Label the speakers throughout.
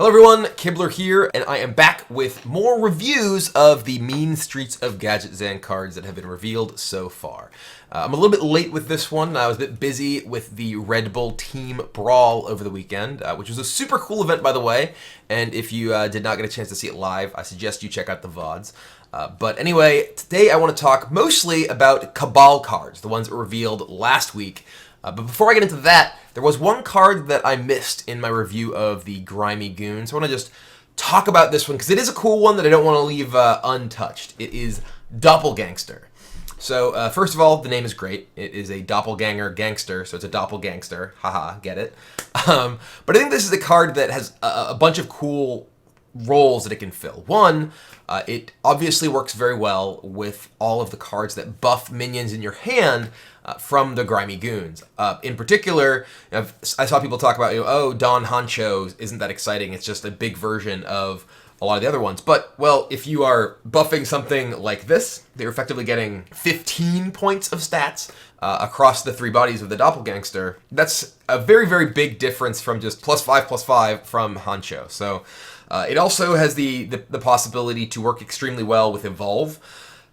Speaker 1: Hello everyone, Kibler here, and I am back with more reviews of the Mean Streets of Gadgetzan cards that have been revealed so far. I'm a little bit late with this one. I was a bit busy with the Red Bull Team Brawl over the weekend, which was a super cool event, by the way, and if you did not get a chance to see it live, I suggest you check out the VODs. But anyway, today I want to talk mostly about Cabal cards, the ones that were revealed last week. But before I get into that, there was one card that I missed in my review of the Grimy Goon. So I want to just talk about this one because it is a cool one that I don't want to leave untouched. It is Doppelgangster. So first of all, the name is great. It is a doppelganger gangster, so it's a doppelgangster. Haha, get it? But I think this is a card that has a bunch of cool roles that it can fill. One, it obviously works very well with all of the cards that buff minions in your hand from the Grimy Goons. In particular, I saw people talk about, oh, Don Honcho isn't that exciting. It's just a big version of a lot of the other ones. But, well, if you are buffing something like this, they're effectively getting 15 points of stats across the three bodies of the Doppelgangster. That's a very, very big difference from just +5/+5 from Honcho. So it also has the possibility to work extremely well with Evolve.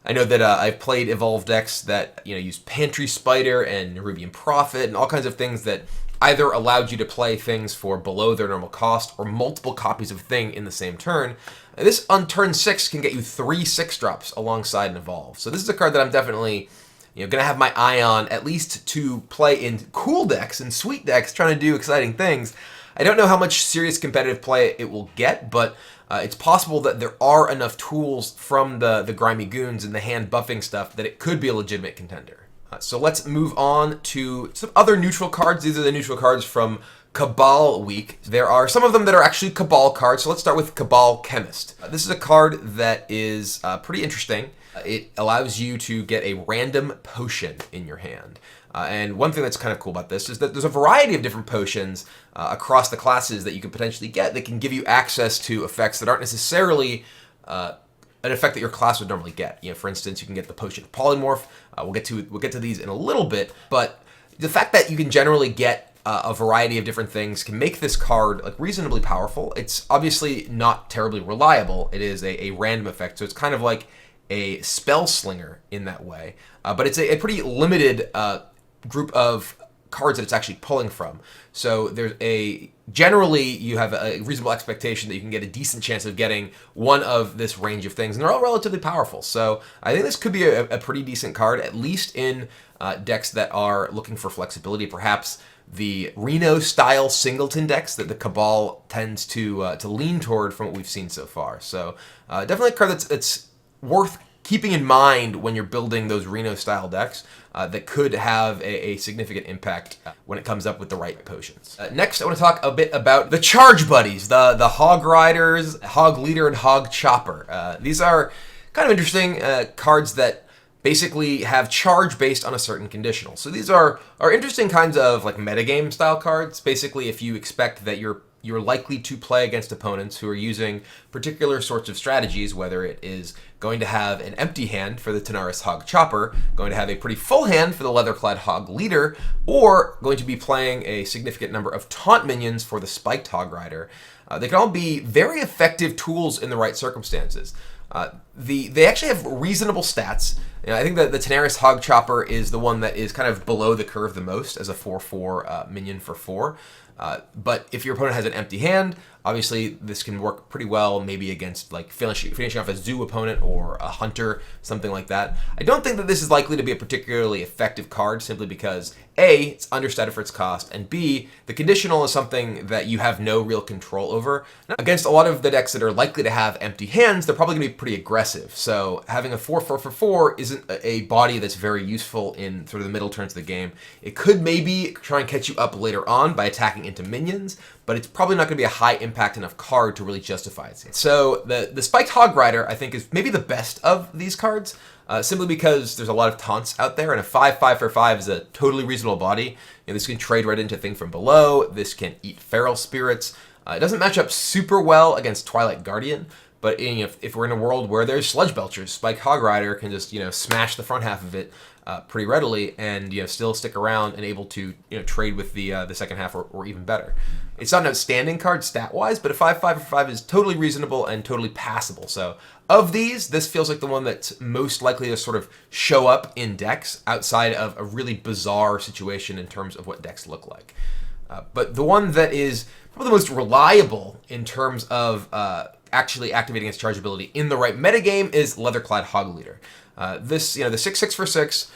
Speaker 1: I know that I've played Evolve decks that use Pantry Spider and Nerubian Prophet and all kinds of things that either allowed you to play things for below their normal cost or multiple copies of a thing in the same turn. And this on turn 6 can get you 3 6-drops alongside an Evolve. So this is a card that I'm definitely going to have my eye on, at least to play in cool decks and sweet decks trying to do exciting things. I don't know how much serious competitive play it will get, but it's possible that there are enough tools from the Grimy Goons and the hand buffing stuff that it could be a legitimate contender. So let's move on to some other neutral cards. These are the neutral cards from Cabal Week. There are some of them that are actually Cabal cards, so let's start with Cabal Chemist. This is a card that is pretty interesting. It allows you to get a random potion in your hand. And one thing that's kind of cool about this is that there's a variety of different potions across the classes that you could potentially get that can give you access to effects that aren't necessarily an effect that your class would normally get. For instance, you can get the potion Polymorph. We'll get to these in a little bit, but the fact that you can generally get a variety of different things can make this card reasonably powerful. It's obviously not terribly reliable. It is a random effect, so it's kind of like a spell slinger in that way. But it's a pretty limited group of cards that it's actually pulling from. So generally you have a reasonable expectation that you can get a decent chance of getting one of this range of things, and they're all relatively powerful. So I think this could be a pretty decent card, at least in decks that are looking for flexibility. Perhaps the Reno-style singleton decks that the Cabal tends to lean toward from what we've seen so far. So definitely a card that's worth keeping in mind when you're building those Reno-style decks that could have a significant impact when it comes up with the right potions. Next, I want to talk a bit about the Charge Buddies, the Hog Riders, Hog Leader, and Hog Chopper. These are kind of interesting cards that basically have charge based on a certain conditional. So these are interesting kinds of metagame style cards. Basically, if you expect that you're likely to play against opponents who are using particular sorts of strategies, whether it is going to have an empty hand for the Tanaris Hog Chopper, going to have a pretty full hand for the Leather-clad Hog Leader, or going to be playing a significant number of taunt minions for the Spiked Hog Rider. They can all be very effective tools in the right circumstances. They actually have reasonable stats. I think that the Tanaris Hog Chopper is the one that is kind of below the curve the most as a 4/4 minion for 4. But if your opponent has an empty hand, obviously this can work pretty well maybe against finishing off a zoo opponent or a hunter, something like that. I don't think that this is likely to be a particularly effective card simply because A, it's understated for its cost, and B, the conditional is something that you have no real control over. Now, against a lot of the decks that are likely to have empty hands, they're probably going to be pretty aggressive. So having a 4/4 for 4 isn't a body that's very useful in sort of the middle turns of the game. It could maybe try and catch you up later on by attacking into minions, but it's probably not going to be a high impact enough card to really justify it. So the Spiked Hog Rider, I think, is maybe the best of these cards, simply because there's a lot of taunts out there, and a 5/5 for 5 is a totally reasonable body. This can trade right into Thing from Below. This can eat Feral Spirits. It doesn't match up super well against Twilight Guardian, but if we're in a world where there's Sludge Belchers, Spiked Hog Rider can just smash the front half of it pretty readily, and still stick around and able to trade with the second half or even better. It's not an outstanding card stat-wise, but a 5/5 for 5 is totally reasonable and totally passable. So of these, this feels like the one that's most likely to sort of show up in decks outside of a really bizarre situation in terms of what decks look like. But the one that is probably the most reliable in terms of actually activating its charge ability in the right metagame is Leatherclad Hogleader. This, the 6/6 for 6,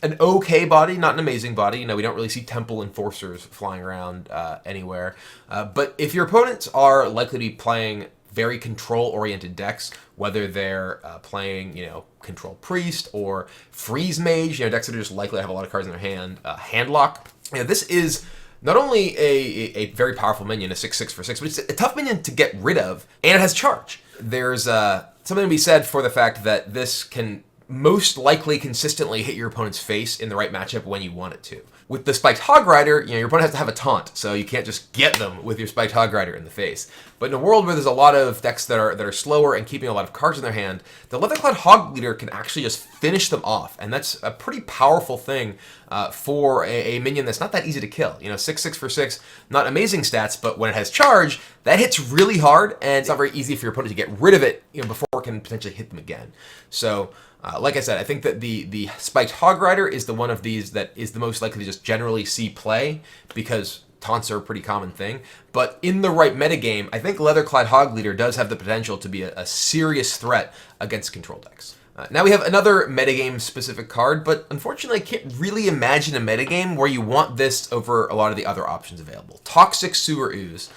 Speaker 1: an okay body, not an amazing body. We don't really see Temple Enforcers flying around anywhere. But if your opponents are likely to be playing very control-oriented decks, whether they're playing, Control Priest or Freeze Mage, decks that are just likely to have a lot of cards in their hand, Handlock, this is not only a very powerful minion, a 6/6 for 6, but it's a tough minion to get rid of, and it has charge. There's something to be said for the fact that this can most likely consistently hit your opponent's face in the right matchup when you want it to. With the Spiked Hog Rider, your opponent has to have a taunt, so you can't just get them with your Spiked Hog Rider in the face. But in a world where there's a lot of decks that are slower and keeping a lot of cards in their hand, the Leatherclad Hog Leader can actually just finish them off, and that's a pretty powerful thing for a minion that's not that easy to kill. 6/6 for 6, not amazing stats, but when it has charge, that hits really hard, and it's not very easy for your opponent to get rid of it before it can potentially hit them again. So like I said, I think that the Spiked Hog Rider is the one of these that is the most likely to just generally see play, because taunts are a pretty common thing. But in the right metagame, I think Leatherclad Hog Leader does have the potential to be a serious threat against control decks. Now we have another metagame-specific card, but unfortunately I can't really imagine a metagame where you want this over a lot of the other options available. Toxic Sewer Ooze.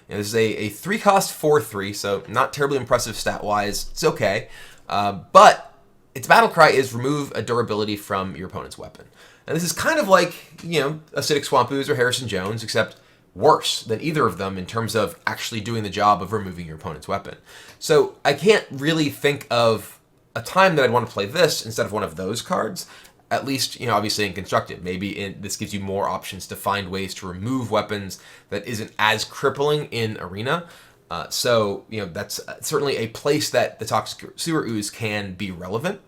Speaker 1: This is a 3-cost 4/3, so not terribly impressive stat-wise. It's okay. But its battle cry is remove a durability from your opponent's weapon. And this is kind of like, Acidic Swamp Ooze or Harrison Jones, except worse than either of them in terms of actually doing the job of removing your opponent's weapon. So I can't really think of a time that I'd want to play this instead of one of those cards, at least, obviously in Constructed. Maybe this gives you more options to find ways to remove weapons that isn't as crippling in Arena. So that's certainly a place that the Toxic Sewer Ooze can be relevant.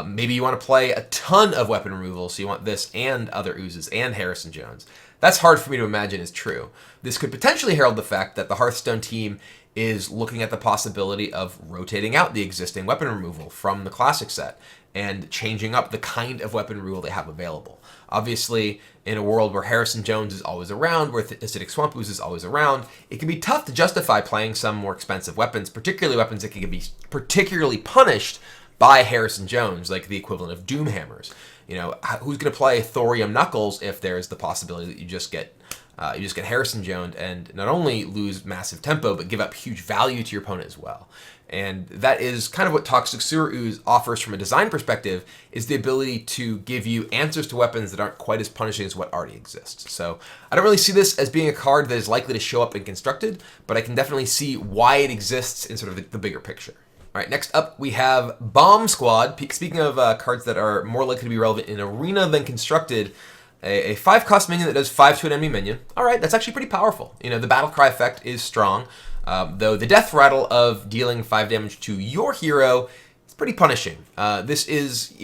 Speaker 1: Maybe you want to play a ton of weapon removal, so you want this and other oozes and Harrison Jones. That's hard for me to imagine is true. This could potentially herald the fact that the Hearthstone team is looking at the possibility of rotating out the existing weapon removal from the Classic set and changing up the kind of weapon removal they have available. Obviously, in a world where Harrison Jones is always around, where Acidic Swamp Ooze is always around, it can be tough to justify playing some more expensive weapons, particularly weapons that can be particularly punished by Harrison Jones, like the equivalent of Doom Hammers. Who's going to play Thorium Knuckles if there's the possibility that you just get Harrison Jones and not only lose massive tempo, but give up huge value to your opponent as well. And that is kind of what Toxic Sewer Ooze offers from a design perspective, is the ability to give you answers to weapons that aren't quite as punishing as what already exists. So I don't really see this as being a card that is likely to show up in Constructed, but I can definitely see why it exists in sort of the bigger picture. All right, next up we have Bomb Squad. Speaking of cards that are more likely to be relevant in Arena than Constructed, a 5-cost minion that does 5 to an enemy minion. All right, that's actually pretty powerful. The battle cry effect is strong, though the death rattle of dealing 5 damage to your hero is pretty punishing. This is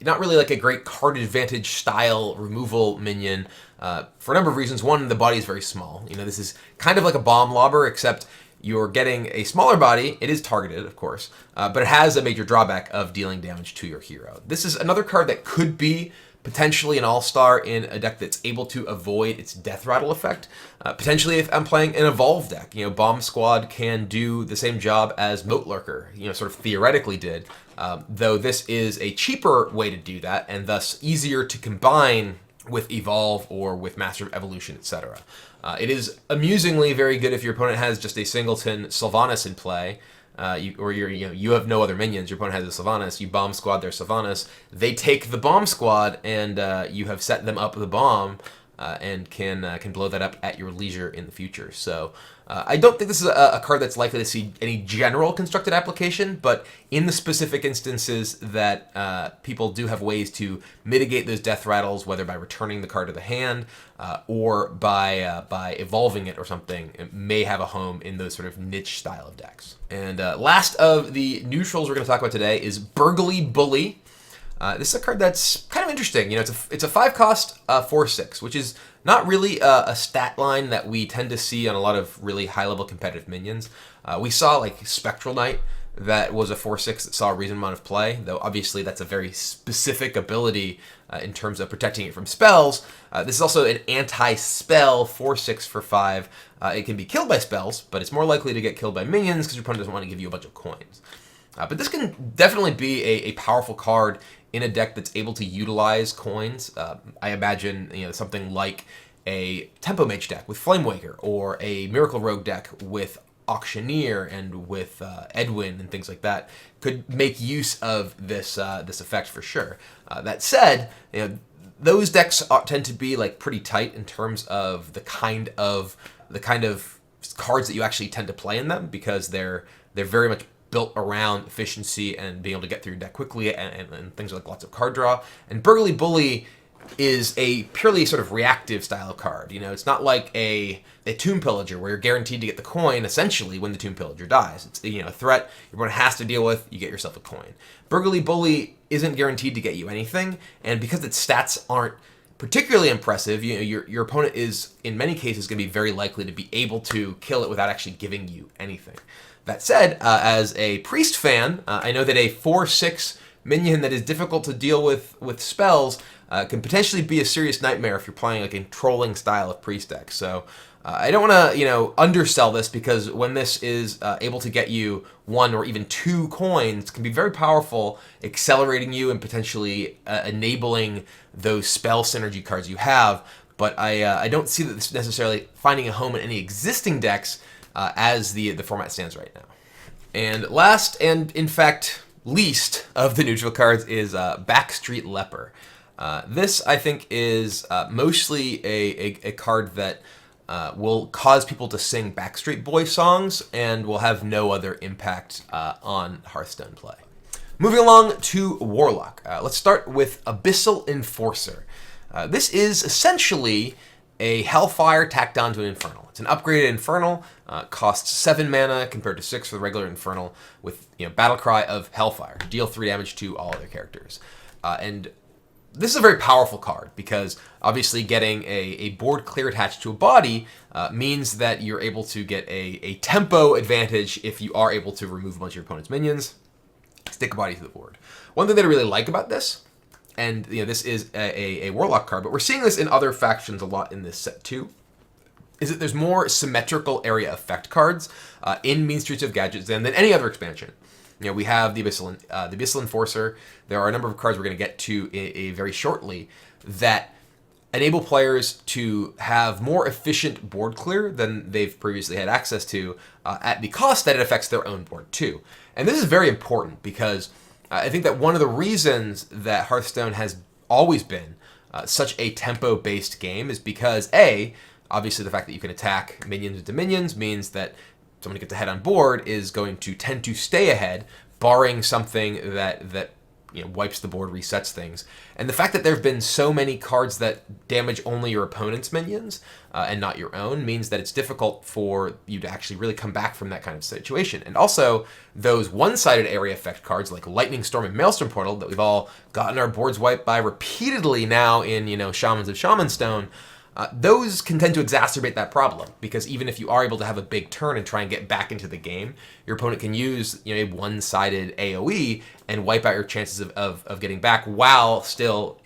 Speaker 1: not really like a great card advantage style removal minion for a number of reasons. One, the body is very small. This is kind of like a bomb lobber, except you're getting a smaller body. It is targeted, of course, but it has a major drawback of dealing damage to your hero. This is another card that could be potentially an all-star in a deck that's able to avoid its death rattle effect. Potentially if I'm playing an evolved deck, Bomb Squad can do the same job as Moat Lurker, sort of theoretically did, though this is a cheaper way to do that and thus easier to combine with Evolve or with Master of Evolution, etc. It is amusingly very good if your opponent has just a singleton Sylvanas in play, you have no other minions. Your opponent has a Sylvanas. You bomb squad their Sylvanas. They take the bomb squad, and you have set them up with a bomb, and can blow that up at your leisure in the future. So I don't think this is a card that's likely to see any general constructed application, but in the specific instances that people do have ways to mitigate those death rattles, whether by returning the card to the hand or by evolving it or something, it may have a home in those sort of niche style of decks. And last of the neutrals we're going to talk about today is Burghley Bully. This is a card that's kind of interesting. You know, it's a 5-cost 4/6, which is not really a stat line that we tend to see on a lot of really high-level competitive minions. We saw like Spectral Knight that was a 4/6 that saw a reasonable amount of play, though obviously that's a very specific ability in terms of protecting it from spells. This is also an anti-spell 4/6 for 5. It can be killed by spells, but it's more likely to get killed by minions because your opponent doesn't want to give you a bunch of coins. But this can definitely be a powerful card in a deck that's able to utilize coins. I imagine something like a Tempo Mage deck with Flamewaker, or a Miracle Rogue deck with Auctioneer and with Edwin and things like that could make use of this effect for sure. That said, those decks tend to be like pretty tight in terms of the kind of cards that you actually tend to play in them, because they're very much built around efficiency and being able to get through your deck quickly and things like lots of card draw. And Burghley Bully is a purely sort of reactive style of card. It's not like a Tomb Pillager where you're guaranteed to get the coin essentially when the Tomb Pillager dies. It's a threat your opponent has to deal with, you get yourself a coin. Burghley Bully isn't guaranteed to get you anything, and because its stats aren't particularly impressive, your opponent is in many cases going to be very likely to be able to kill it without actually giving you anything. That said, as a Priest fan, I know that a 4/6 minion that is difficult to deal with spells can potentially be a serious nightmare if you're playing like a trolling style of Priest deck. So I don't want to undersell this, because when this is able to get you 1 or even 2 coins, it can be very powerful, accelerating you and potentially enabling those spell synergy cards you have. But I don't see that this necessarily finding a home in any existing decks as the format stands right now. And last, and in fact least, of the neutral cards is Backstreet Leper. This, I think, is mostly a card that will cause people to sing Backstreet Boy songs and will have no other impact on Hearthstone play. Moving along to Warlock. Let's start with Abyssal Enforcer. This is essentially a Hellfire tacked onto an Infernal. It's an upgraded Infernal, costs 7 mana compared to 6 for the regular Infernal, with Battle Cry of Hellfire. Deal 3 damage to all other characters. And this is a very powerful card, because obviously getting a board clear attached to a body means that you're able to get a tempo advantage if you are able to remove a bunch of your opponent's minions, stick a body to the board. One thing that I really like about this, and this is a Warlock card, but we're seeing this in other factions a lot in this set too, is that there's more symmetrical area effect cards in Mean Streets of Gadgetzan than any other expansion. We have the Abyssal Enforcer. There are a number of cards we're going to get to very shortly that enable players to have more efficient board clear than they've previously had access to, at the cost that it affects their own board too. And this is very important, because I think that one of the reasons that Hearthstone has always been such a tempo-based game is because, obviously the fact that you can attack minions into minions means that someone who gets ahead on board is going to tend to stay ahead, barring something that wipes the board, resets things. And the fact that there have been so many cards that damage only your opponent's minions and not your own means that it's difficult for you to actually really come back from that kind of situation. And also, those one-sided area effect cards like Lightning Storm and Maelstrom Portal that we've all gotten our boards wiped by repeatedly now in Shamans of Shamanstone, those can tend to exacerbate that problem, because even if you are able to have a big turn and try and get back into the game, your opponent can use a one-sided AoE and wipe out your chances of getting back while still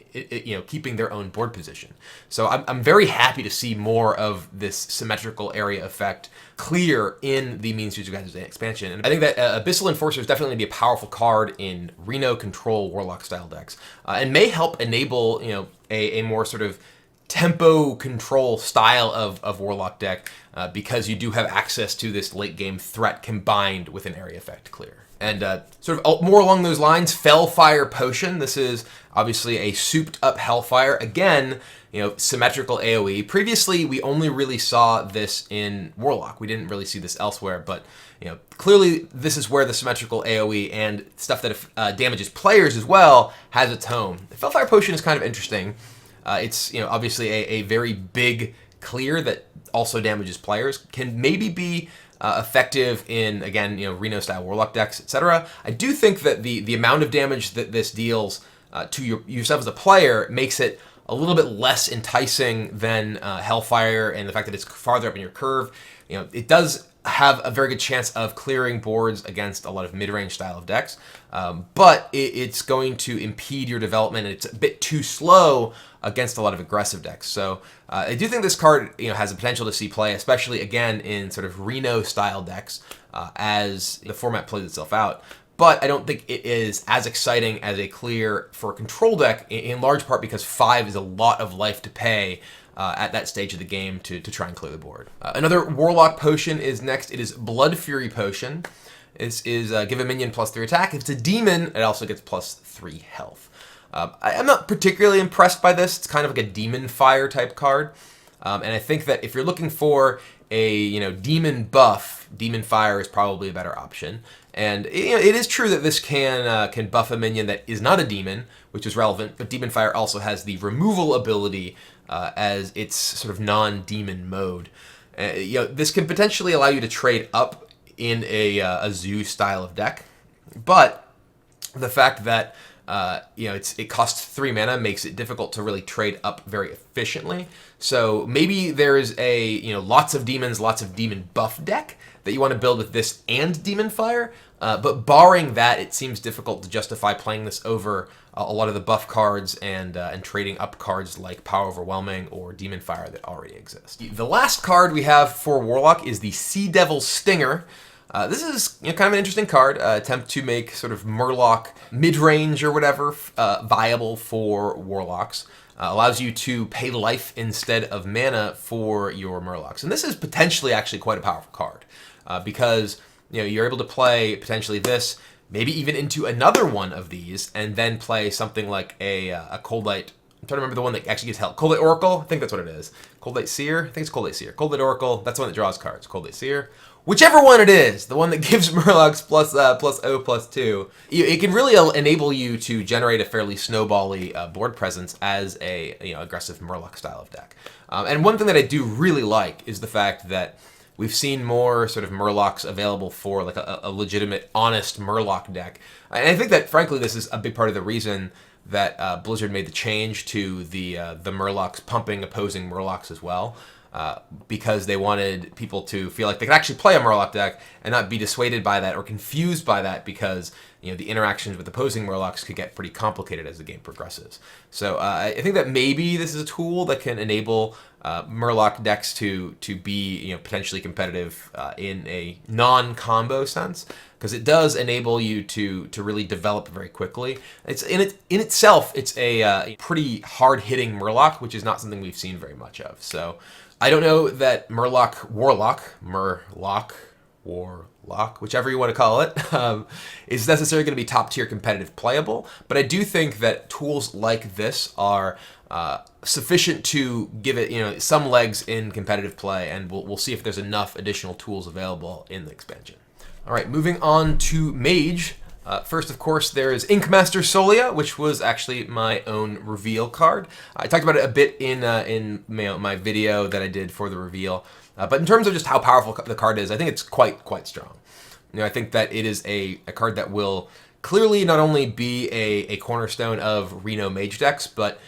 Speaker 1: keeping their own board position. So I'm very happy to see more of this symmetrical area effect clear in the Mean Streets of Gadgetzan expansion. And I think that Abyssal Enforcer is definitely going to be a powerful card in Reno Control Warlock style decks, and may help enable a more sort of tempo control style of Warlock deck, because you do have access to this late game threat combined with an area effect clear. And sort of more along those lines, Fellfire Potion. This is obviously a souped up Hellfire. Again, symmetrical AoE. Previously, we only really saw this in Warlock. We didn't really see this elsewhere, but clearly this is where the symmetrical AoE and stuff that damages players as well has its home. The Fellfire Potion is kind of interesting. It's obviously a very big clear that also damages players. Can maybe be effective in, again, Reno style Warlock decks, etc. I do think that the amount of damage that this deals to yourself as a player makes it a little bit less enticing than Hellfire, and the fact that it's farther up in your curve. It does have a very good chance of clearing boards against a lot of mid-range style of decks, but it's going to impede your development, and it's a bit too slow against a lot of aggressive decks. So I do think this card has the potential to see play, especially again in sort of Reno style decks as the format plays itself out. But I don't think it is as exciting as a clear for a control deck, in large part because 5 is a lot of life to pay at that stage of the game to try and clear the board. Another Warlock potion is next. It is Blood Fury Potion. This is give a minion +3 attack. If it's a demon, it also gets +3 health. I'm not particularly impressed by this. It's kind of like a Demon Fire type card. And I think that if you're looking for a demon buff, Demon Fire is probably a better option. And it is true that this can buff a minion that is not a demon, which is relevant, but Demon Fire also has the removal ability as its sort of non-demon mode. This can potentially allow you to trade up in a zoo style of deck, but the fact that it costs 3 mana makes it difficult to really trade up very efficiently. So maybe there's a lots of demons, lots of demon buff deck that you want to build with this and Demon Fire. But barring that, it seems difficult to justify playing this over a lot of the buff cards and trading up cards like Power Overwhelming or Demon Fire that already exist. The last card we have for Warlock is the Sea Devil Stinger. This is kind of an interesting card. Attempt to make sort of Murloc mid-range or whatever viable for Warlocks. Allows you to pay life instead of mana for your Murlocs. And this is potentially actually quite a powerful card because you're able to play potentially this, maybe even into another one of these, and then play something like a Cold Light. I'm trying to remember the one that actually gets health. Cold Light Oracle? I think that's what it is. Cold Light Seer? I think it's Cold Light Seer. Cold Light Oracle, that's the one that draws cards. Cold Light Seer. Whichever one it is, the one that gives Murlocs plus +2, it can really enable you to generate a fairly snowbally board presence as a aggressive Murloc style of deck. And one thing that I do really like is the fact that we've seen more sort of Murlocs available for like a legitimate, honest Murloc deck. And I think that, frankly, this is a big part of the reason that Blizzard made the change to the Murlocs pumping opposing Murlocs as well. Because they wanted people to feel like they could actually play a Murloc deck and not be dissuaded by that or confused by that because the interactions with opposing Murlocs could get pretty complicated as the game progresses. So I think that maybe this is a tool that can enable Murloc decks to be potentially competitive in a non-combo sense, because it does enable you to really develop very quickly. It's in itself, it's a pretty hard-hitting Murloc, which is not something we've seen very much of. So I don't know that Warlock, whichever you want to call it, is necessarily going to be top-tier competitive playable, but I do think that tools like this are sufficient to give it some legs in competitive play, and we'll see if there's enough additional tools available in the expansion. All right, moving on to Mage. First, of course, there is Inkmaster Solia, which was actually my own reveal card. I talked about it a bit in my video that I did for the reveal. But in terms of just how powerful the card is, I think it's quite strong. I think that it is a card that will clearly not only be a cornerstone of Reno Mage decks, but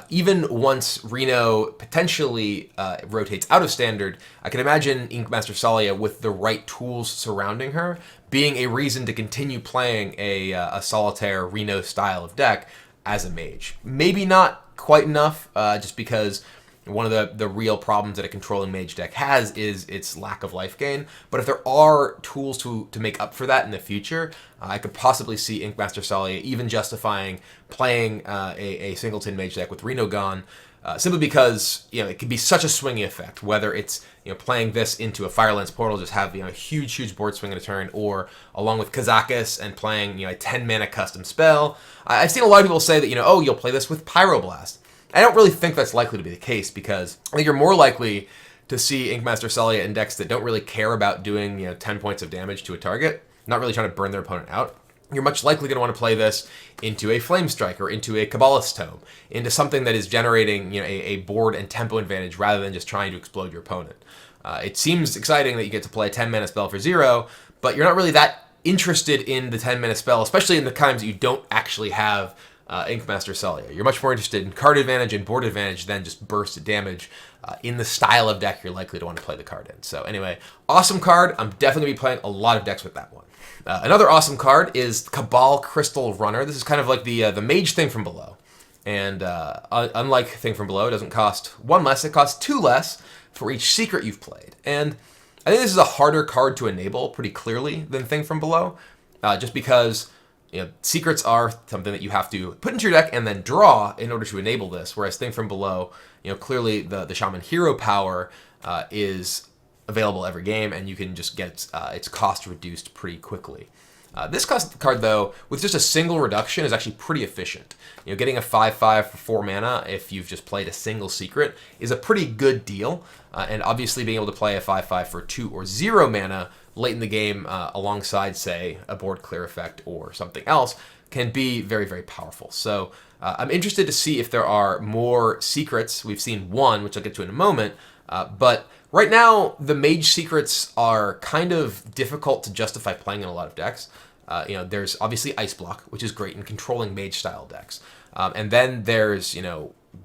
Speaker 1: even once Reno potentially rotates out of Standard, I can imagine Inkmaster Solia with the right tools surrounding her being a reason to continue playing a solitaire Reno style of deck as a mage. Maybe not quite enough, just because one of the real problems that a controlling mage deck has is its lack of life gain. But if there are tools to make up for that in the future, I could possibly see Inkmaster Solia even justifying playing a singleton mage deck with Reno gone, simply because it can be such a swingy effect, whether it's playing this into a Firelance Portal, just have a huge board swing in a turn, or along with Kazakus and playing a 10 mana custom spell. I've seen a lot of people say that you'll play this with Pyroblast. I don't really think that's likely to be the case, because I think you're more likely to see Inkmaster Solia in decks that don't really care about doing 10 points of damage to a target, not really trying to burn their opponent out. You're much likely going to want to play this into a Flame Strike or into a Kabbalist Tome, into something that is generating a board and tempo advantage rather than just trying to explode your opponent. It seems exciting that you get to play a 10 mana spell for 0, but you're not really that interested in the 10 mana spell, especially in the times that you don't actually have Inkmaster Celia. You're much more interested in card advantage and board advantage than just burst damage in the style of deck you're likely to want to play the card in. So anyway, awesome card. I'm definitely going to be playing a lot of decks with that one. Another awesome card is Cabal Crystal Runner. This is kind of like the mage Thing from Below. And unlike Thing from Below, it doesn't cost 1 less, it costs 2 less for each secret you've played. And I think this is a harder card to enable pretty clearly than Thing from Below, just because secrets are something that you have to put into your deck and then draw in order to enable this, whereas Thing from Below, clearly the Shaman Hero power is available every game, and you can just get its cost reduced pretty quickly. This card, though, with just a single reduction is actually pretty efficient. Getting a 5/5 for 4 mana if you've just played a single secret is a pretty good deal, and obviously being able to play a 5/5 for 2 or 0 mana late in the game alongside, say, a board clear effect or something else can be very, very powerful. So I'm interested to see if there are more secrets. We've seen one, which I'll get to in a moment, but right now the mage secrets are kind of difficult to justify playing in a lot of decks. There's obviously Ice Block, which is great in controlling mage-style decks. And then there's,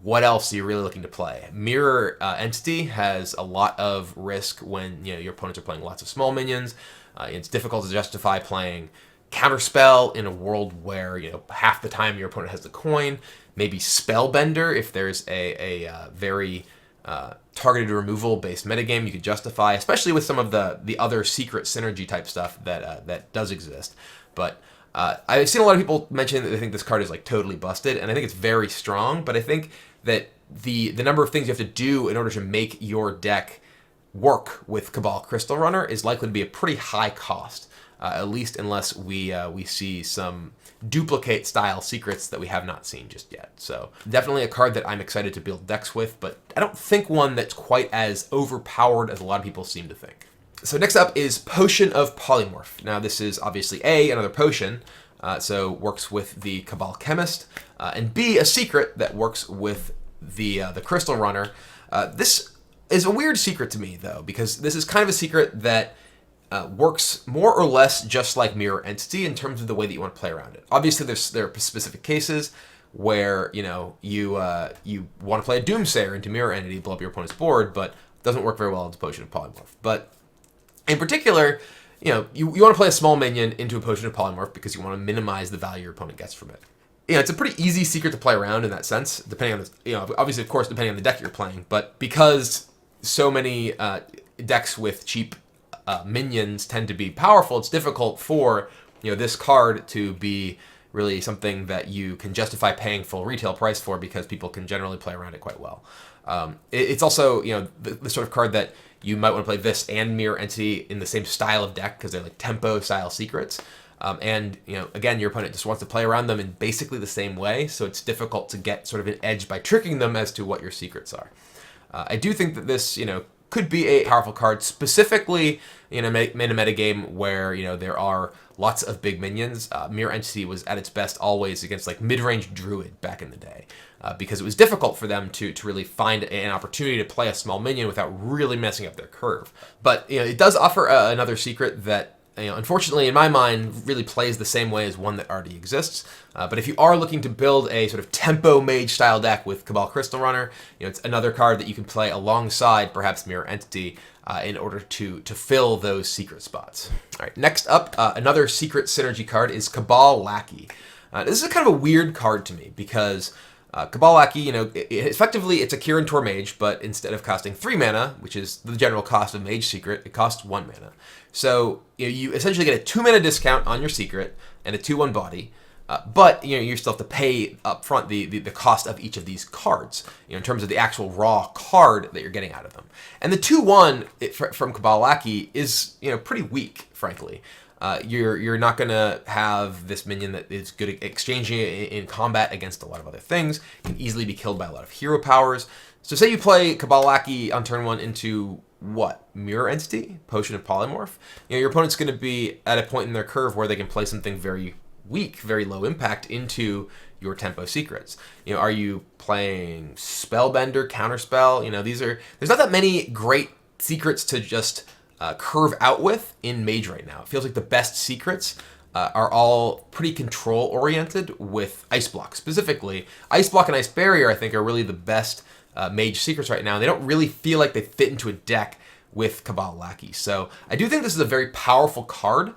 Speaker 1: what else are you really looking to play? Mirror Entity has a lot of risk when, your opponents are playing lots of small minions. It's difficult to justify playing Counterspell in a world where, half the time your opponent has the coin. Maybe Spellbender if there's a very targeted removal based metagame you could justify, especially with some of the other secret synergy type stuff that does exist. But I've seen a lot of people mention that they think this card is like totally busted, and I think it's very strong, but I think that the number of things you have to do in order to make your deck work with Cabal Crystal Runner is likely to be a pretty high cost, at least unless we see some duplicate style secrets that we have not seen just yet. So definitely a card that I'm excited to build decks with, but I don't think one that's quite as overpowered as a lot of people seem to think. So next up is Potion of Polymorph. Now this is obviously another potion, so works with the Cabal Chemist, and B, a secret that works with the Crystal Runner. This is a weird secret to me though, because this is kind of a secret that works more or less just like Mirror Entity in terms of the way that you want to play around it. Obviously, there are specific cases where you want to play a Doomsayer into Mirror Entity, blow up your opponent's board, but it doesn't work very well into Potion of Polymorph. But in particular, you want to play a small minion into a Potion of Polymorph because you want to minimize the value your opponent gets from it. It's a pretty easy secret to play around in that sense, depending on the, obviously, of course, depending on the deck you're playing. But because so many decks with cheap minions tend to be powerful, it's difficult for this card to be really something that you can justify paying full retail price for, because people can generally play around it quite well. It's also the sort of card that you might want to play this and Mirror Entity in the same style of deck because they're like tempo style secrets. And again, your opponent just wants to play around them in basically the same way, so it's difficult to get sort of an edge by tricking them as to what your secrets are. I do think that this could be a powerful card, specifically in a metagame where there are lots of big minions. Mirror Entity was at its best always against like mid-range Druid back in the day, because it was difficult for them to really find an opportunity to play a small minion without really messing up their curve. But it does offer another secret that unfortunately, in my mind, really plays the same way as one that already exists. But if you are looking to build a sort of tempo mage style deck with Cabal Crystal Runner, it's another card that you can play alongside perhaps Mirror Entity in order to fill those secret spots. All right, next up, another secret synergy card is Cabal Akey. This is kind of a weird card to me because Cabal Akey, effectively it's a Kirin Tor Mage, but instead of costing 3 mana, which is the general cost of Mage Secret, it costs 1 mana. So you essentially get a 2 mana discount on your secret and a 2/1 body, but you still have to pay up front the cost of each of these cards, in terms of the actual raw card that you're getting out of them. And the 2/1 from Cabal Akey is pretty weak, frankly. You're not going to have this minion that is good at exchanging in combat against a lot of other things. It can easily be killed by a lot of hero powers. So say you play Cabal Akey on turn 1 into Mirror Entity, Potion of Polymorph. Your opponent's going to be at a point in their curve where they can play something very weak, very low impact into your tempo secrets. Are you playing Spellbender, Counterspell? There's not that many great secrets to just curve out with in Mage right now. It feels like the best secrets are all pretty control-oriented with Ice Block. Specifically, Ice Block and Ice Barrier, I think, are really the best mage secrets right now. They don't really feel like they fit into a deck with Cabal Akey. So I do think this is a very powerful card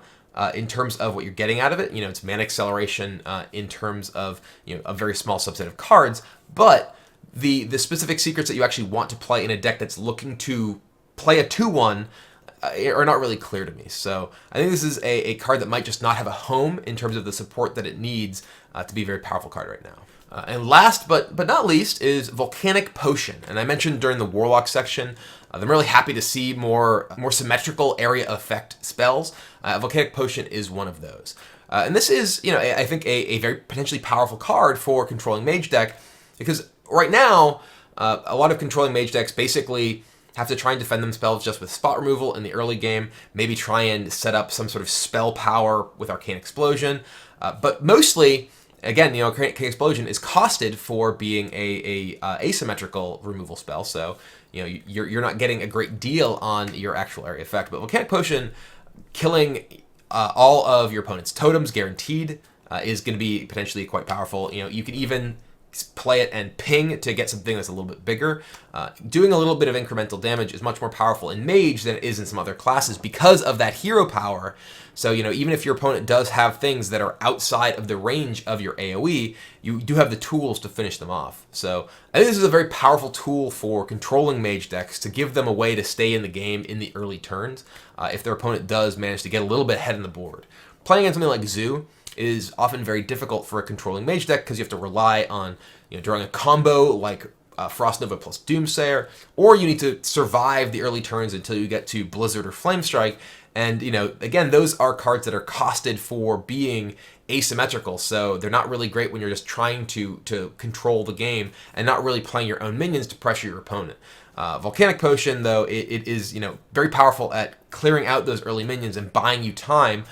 Speaker 1: in terms of what you're getting out of it. It's mana acceleration in terms of a very small subset of cards, but the specific secrets that you actually want to play in a deck that's looking to play a 2/1 are not really clear to me. So I think this is a card that might just not have a home in terms of the support that it needs to be a very powerful card right now. And last but not least is Volcanic Potion. And I mentioned during the Warlock section, I'm really happy to see more symmetrical area effect spells. Volcanic Potion is one of those. And this is, I think a very potentially powerful card for controlling mage deck, because right now, a lot of controlling mage decks basically have to try and defend themselves just with spot removal in the early game, maybe try and set up some sort of spell power with Arcane Explosion. But mostly, again, Arcane Explosion is costed for being a asymmetrical removal spell, so you're not getting a great deal on your actual area effect. But Volcanic Potion, killing all of your opponent's totems guaranteed, is going to be potentially quite powerful. You could even play it and ping to get something that's a little bit bigger. Doing a little bit of incremental damage is much more powerful in Mage than it is in some other classes because of that hero power. So, even if your opponent does have things that are outside of the range of your AoE, you do have the tools to finish them off. So I think this is a very powerful tool for controlling Mage decks to give them a way to stay in the game in the early turns if their opponent does manage to get a little bit ahead on the board. Playing against something like Zoo is often very difficult for a controlling mage deck because you have to rely on drawing a combo like Frost Nova plus Doomsayer, or you need to survive the early turns until you get to Blizzard or Flame Strike. And again, those are cards that are costed for being asymmetrical, so they're not really great when you're just trying to control the game and not really playing your own minions to pressure your opponent. Volcanic Potion, though, it is very powerful at clearing out those early minions and buying you time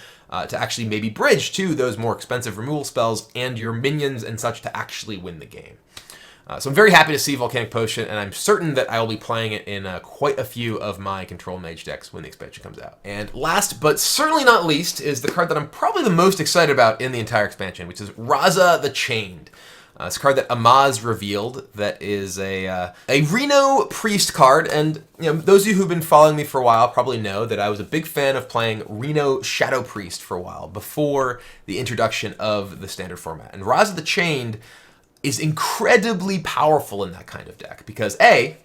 Speaker 1: to actually maybe bridge to those more expensive removal spells and your minions and such to actually win the game. So I'm very happy to see Volcanic Potion, and I'm certain that I will be playing it in quite a few of my Control Mage decks when the expansion comes out. And last, but certainly not least, is the card that I'm probably the most excited about in the entire expansion, which is Raza the Chained. It's a card that Amaz revealed that is a Reno Priest card, and those of you who've been following me for a while probably know that I was a big fan of playing Reno Shadow Priest for a while before the introduction of the standard format. And Raza the Chained is incredibly powerful in that kind of deck because A,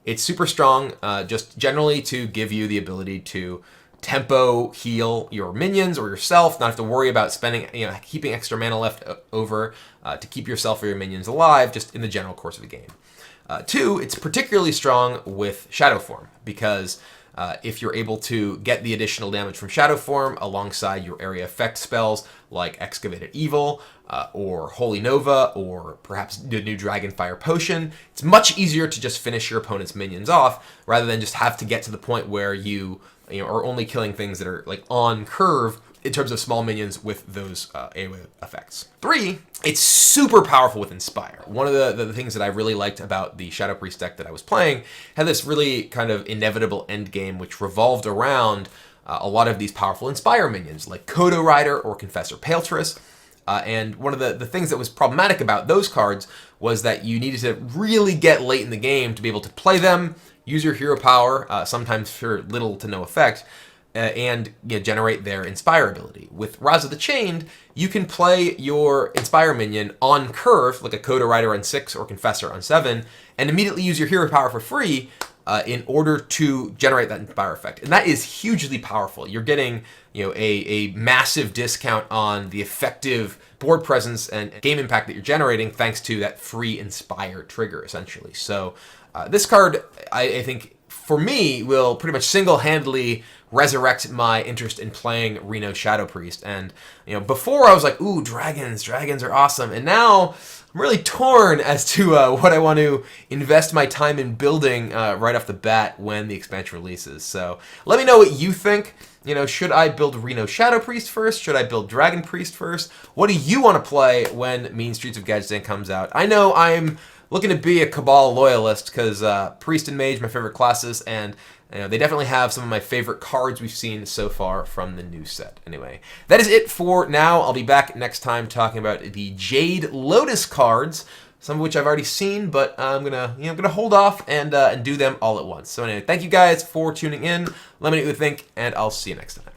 Speaker 1: it's super strong just generally to give you the ability to tempo heal your minions or yourself, not have to worry about spending, keeping extra mana left over to keep yourself or your minions alive just in the general course of the game. Two, it's particularly strong with Shadow Form because if you're able to get the additional damage from Shadow Form alongside your area effect spells like Excavated Evil or Holy Nova or perhaps the new Dragonfire Potion, it's much easier to just finish your opponent's minions off rather than just have to get to the point where you are only killing things that are like on curve in terms of small minions with those AoE effects. Three, it's super powerful with Inspire. One of the things that I really liked about the Shadow Priest deck that I was playing had this really kind of inevitable end game which revolved around a lot of these powerful Inspire minions like Kodo Rider or Confessor Paeltris. And one of the things that was problematic about those cards was that you needed to really get late in the game to be able to play them, use your hero power, sometimes for little to no effect, and generate their Inspire ability. With Raza the Chained, you can play your Inspire minion on curve, like a Kodo Rider on 6 or Confessor on 7, and immediately use your hero power for free in order to generate that Inspire effect. And that is hugely powerful. You're getting a massive discount on the effective board presence and game impact that you're generating thanks to that free Inspire trigger, essentially. So this card, I think, for me, will pretty much single-handedly resurrect my interest in playing Reno Shadow Priest. And before I was like, ooh, dragons are awesome. And now I'm really torn as to what I want to invest my time in building right off the bat when the expansion releases. So let me know what you think. Should I build Reno Shadow Priest first? Should I build Dragon Priest first? What do you want to play when Mean Streets of Gadgetzan comes out? I know I'm looking to be a Cabal loyalist because Priest and Mage, my favorite classes, and they definitely have some of my favorite cards we've seen so far from the new set. Anyway, that is it for now. I'll be back next time talking about the Jade Lotus cards, some of which I've already seen, but I'm gonna hold off and do them all at once. So anyway, thank you guys for tuning in. Let me know what you think, and I'll see you next time.